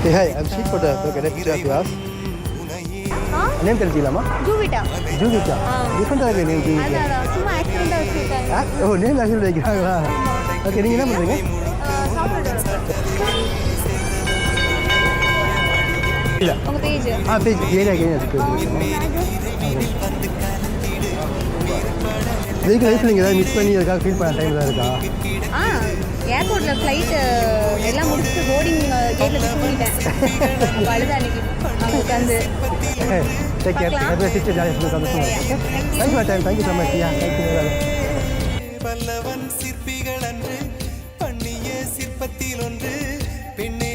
Hey, hi, I'm Sheik for the picture of yours. Name தெரிஞ்சிக்கலாமா? ஜூவிட்டா. Juvita. Different ஆக name Juvita. அதான் சும்மா ஆக்சிடென்ட்டா வச்சிருக்காங்க. ஓ நேம் ஆக்சுவலி வைக்கிறாங்களா? ஓகே நீங்க என்ன பண்றீங்க? இல்ல. உங்க பேஜ். பேஜ் ஏரியா கேங்க இருக்கு. வெஹிக்கிள் லைஃப்ல நீங்கள் ஏதாவது மிஸ் பண்ணி அதுக்காக ஃபீல் பண்ண டைம் தான் இருக்கா? ஏர்போர்ட்டில் ஃப்ளைட்டு எல்லாம் முடிச்சுட்டு போர்டிங் கேட்டில் போய் தூங்கிட்டேன். அழுதா அன்னைக்கு அங்கே உட்காந்து. Take care. ஹேப்பி சிஸ்டர் ஜாலியாக சந்தோஷமா இருக்கு. Thank you for time. Thank you so much. Yeah thank you. Pallavan சிற்பிகள் அன்று பண்ணிய சிற்பத்தில் ஒன்று பெண்ணே